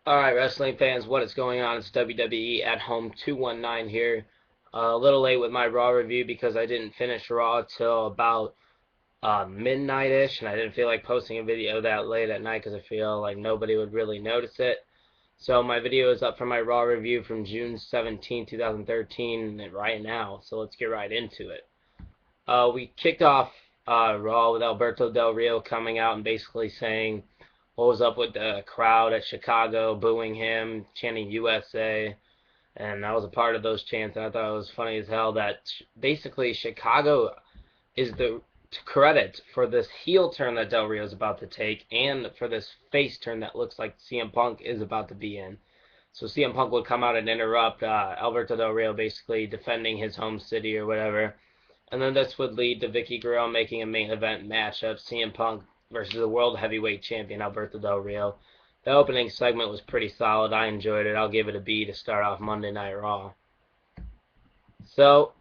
Alright, wrestling fans, what is going on? It's WWE at Home 219 here. A little late with my Raw review because I didn't finish Raw till about midnight-ish, and I didn't feel like posting a video that late at night because I feel like nobody would really notice it. So my video is up for my Raw review from June 17, 2013 right now, so let's get right into it. We kicked off Raw with Alberto Del Rio coming out and basically saying what was up with the crowd at Chicago booing him, chanting USA, and I was a part of those chants, and I thought it was funny as hell that basically Chicago is the credit for this heel turn that Del Rio is about to take, and for this face turn that looks like CM Punk is about to be in. So CM Punk would come out and interrupt Alberto Del Rio, basically defending his home city or whatever. And then this would lead to Vicky Guerrero making a main event matchup, CM Punk versus the World Heavyweight Champion Alberto Del Rio. The opening segment was pretty solid. I enjoyed it. I'll give it a B to start off Monday Night Raw. So,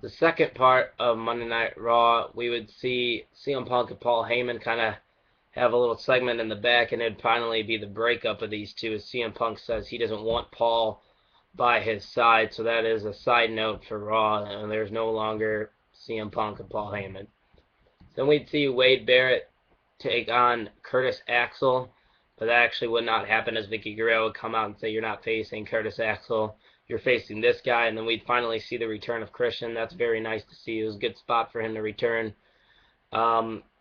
the second part of Monday Night Raw, we would see CM Punk and Paul Heyman kind of have a little segment in the back, and it'd finally be the breakup of these two, as CM Punk says he doesn't want Paul by his side. So that is a side note for Raw, and there's no longer CM Punk and Paul Heyman. Then we'd see Wade Barrett take on Curtis Axel, but that actually would not happen, as Vicky Guerrero would come out and say, "You're not facing Curtis Axel, you're facing this guy." And then we'd finally see the return of Christian. That's very nice to see. It was a good spot for him to return.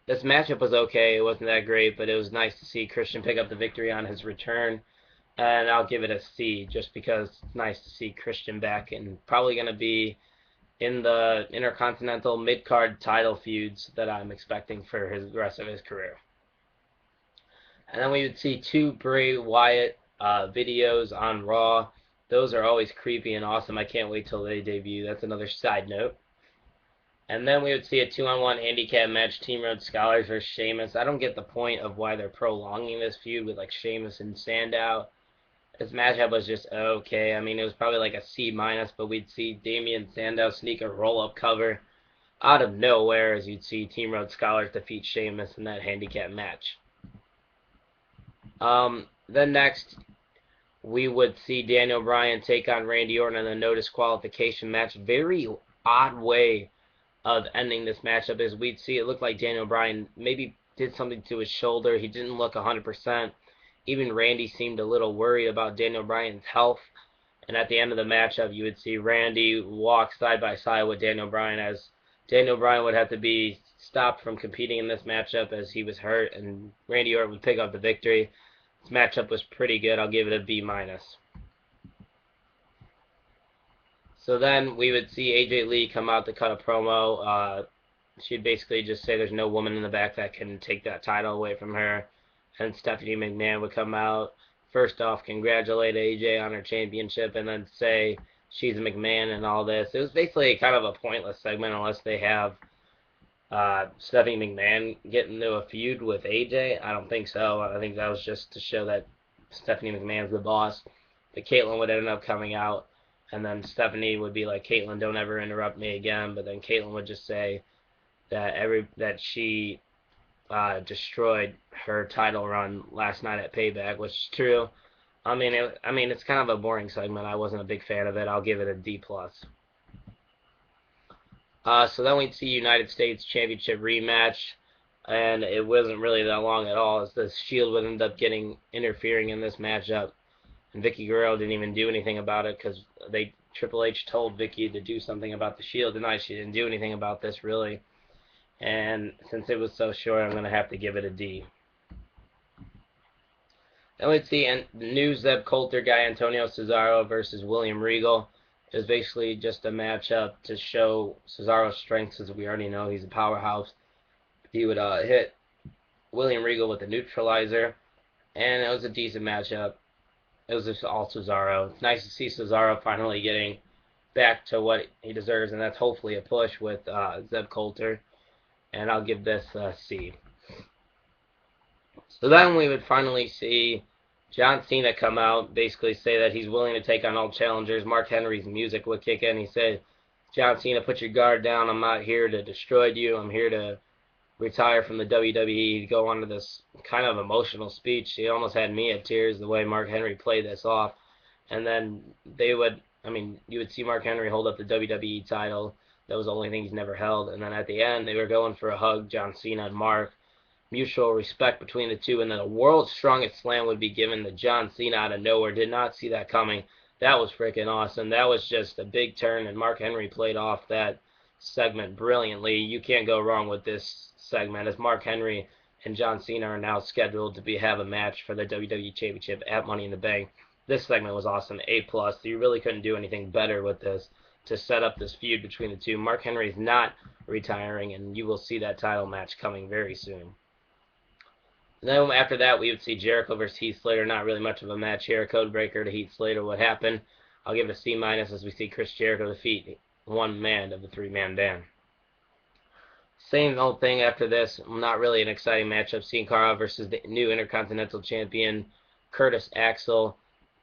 This matchup was okay. It wasn't that great, but it was nice to see Christian pick up the victory on his return. And I'll give it a C, just because it's nice to see Christian back, and probably going to be in the Intercontinental mid-card title feuds that I'm expecting for the rest of his career. And then we would see two Bray Wyatt videos on Raw. Those are always creepy and awesome. I can't wait till they debut. That's another side note. And then we would see a 2-on-1 handicap match, Team Road Scholars versus Sheamus. I don't get the point of why they're prolonging this feud with like Sheamus and Sandow. This matchup was just okay. I mean, it was probably like a C minus, but we'd see Damian Sandow sneak a roll-up cover out of nowhere, as you'd see Team Road Scholars defeat Sheamus in that handicap match. Then next, we would see Daniel Bryan take on Randy Orton in a no disqualification match. Very odd way of ending this matchup, as we'd see it looked like Daniel Bryan maybe did something to his shoulder. He didn't look 100%. Even Randy seemed a little worried about Daniel Bryan's health. And at the end of the matchup, you would see Randy walk side by side with Daniel Bryan, as Daniel Bryan would have to be stopped from competing in this matchup as he was hurt, and Randy Orton would pick up the victory. This matchup was pretty good. I'll give it a B minus. So then we would see AJ Lee come out to cut a promo. She'd basically just say there's no woman in the back that can take that title away from her. And Stephanie McMahon would come out, first off congratulate AJ on her championship, and then say she's McMahon and all this. It was basically kind of a pointless segment unless they have Stephanie McMahon get into a feud with AJ. I don't think so. I think that was just to show that Stephanie McMahon's the boss. But Caitlyn would end up coming out, and then Stephanie would be like, "Caitlyn, don't ever interrupt me again." But then Caitlyn would just say that she destroyed her title run last night at Payback, which is true. I mean, it's kind of a boring segment. I wasn't a big fan of it. I'll give it a D plus. So then we'd see United States Championship rematch, and it wasn't really that long at all, as the Shield would end up interfering in this matchup, and Vicky Guerrero didn't even do anything about it, because Triple H told Vicky to do something about the Shield tonight. She didn't do anything about this really. And since it was so short, I'm going to have to give it a D. Then we'd see the new Zeb Coulter guy, Antonio Cesaro, versus William Regal. It was basically just a matchup to show Cesaro's strengths, as we already know he's a powerhouse. He would hit William Regal with a neutralizer, and it was a decent matchup. It was just all Cesaro. It's nice to see Cesaro finally getting back to what he deserves, and that's hopefully a push with Zeb Coulter. And I'll give this a C. So then we would finally see John Cena come out, basically say that he's willing to take on all challengers. Mark Henry's music would kick in. He said, "John Cena, put your guard down. I'm not here to destroy you. I'm here to retire from the WWE, he'd go on to this kind of emotional speech. He almost had me at tears the way Mark Henry played this off. And then they would, I mean, you would see Mark Henry hold up the WWE title. That was the only thing he's never held. And then at the end, they were going for a hug, John Cena and Mark. Mutual respect between the two, and then a world's strongest slam would be given to John Cena out of nowhere. Did not see that coming. That was freaking awesome. That was just a big turn, and Mark Henry played off that segment brilliantly. You can't go wrong with this segment, as Mark Henry and John Cena are now scheduled to have a match for the WWE Championship at Money in the Bank. This segment was awesome, A plus. You really couldn't do anything better with this to set up this feud between the two. Mark Henry is not retiring, and you will see that title match coming very soon. Then after that, we would see Jericho versus Heath Slater. Not really much of a match here. Code breaker to Heath Slater. What happened? I'll give it a C minus as we see Chris Jericho defeat one man of the three-man band. Same old thing after this. Not really an exciting matchup. Sin Cara versus the new Intercontinental Champion Curtis Axel.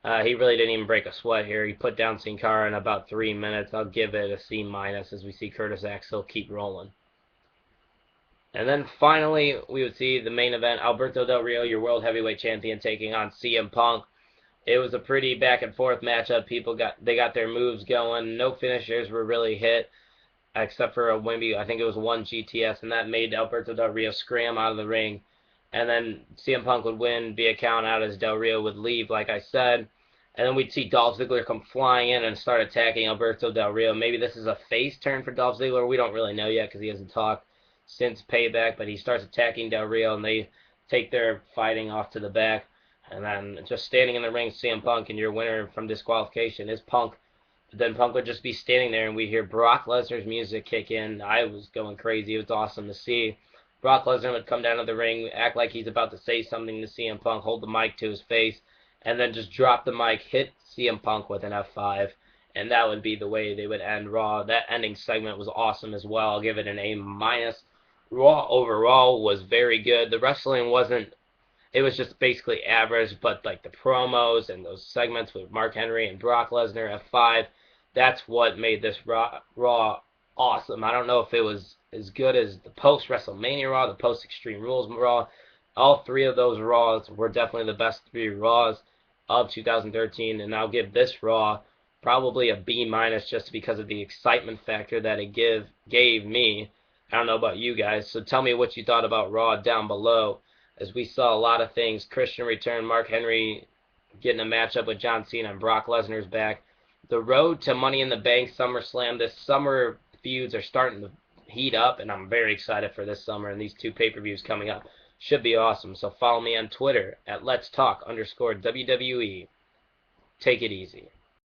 He really didn't even break a sweat here. He put down Sin Cara in about 3 minutes. I'll give it a C minus as we see Curtis Axel keep rolling. And then finally, we would see the main event, Alberto Del Rio, your World Heavyweight Champion, taking on CM Punk. It was a pretty back and forth matchup. They got their moves going. No finishers were really hit, except for a Wimby. I think it was one GTS, and that made Alberto Del Rio scram out of the ring. And then CM Punk would win, be a count out as Del Rio would leave, like I said. And then we'd see Dolph Ziggler come flying in and start attacking Alberto Del Rio. Maybe this is a face turn for Dolph Ziggler. We don't really know yet because he hasn't talked since Payback, but he starts attacking Del Rio, and they take their fighting off to the back. And then just standing in the ring, CM Punk, and your winner from disqualification is Punk. But then Punk would just be standing there, and we hear Brock Lesnar's music kick in. I was going crazy. It was awesome to see. Brock Lesnar would come down to the ring, act like he's about to say something to CM Punk, hold the mic to his face, and then just drop the mic, hit CM Punk with an F5. And that would be the way they would end Raw. That ending segment was awesome as well. I'll give it an A minus. Raw overall was very good. The wrestling wasn't, it was just basically average, but like the promos and those segments with Mark Henry and Brock Lesnar F5, that's what made this Raw awesome. I don't know if it was as good as the post WrestleMania Raw, the post Extreme Rules Raw. All three of those Raws were definitely the best three Raws of 2013, and I'll give this Raw probably a B minus just because of the excitement factor that it gave me. I don't know about you guys, so tell me what you thought about Raw down below, as we saw a lot of things. Christian return, Mark Henry getting a matchup with John Cena, and Brock Lesnar's back. The road to Money in the Bank, SummerSlam, this summer feuds are starting to heat up, and I'm very excited for this summer, and these two pay-per-views coming up should be awesome. So follow me on Twitter at Let's Talk _WWE. Take it easy.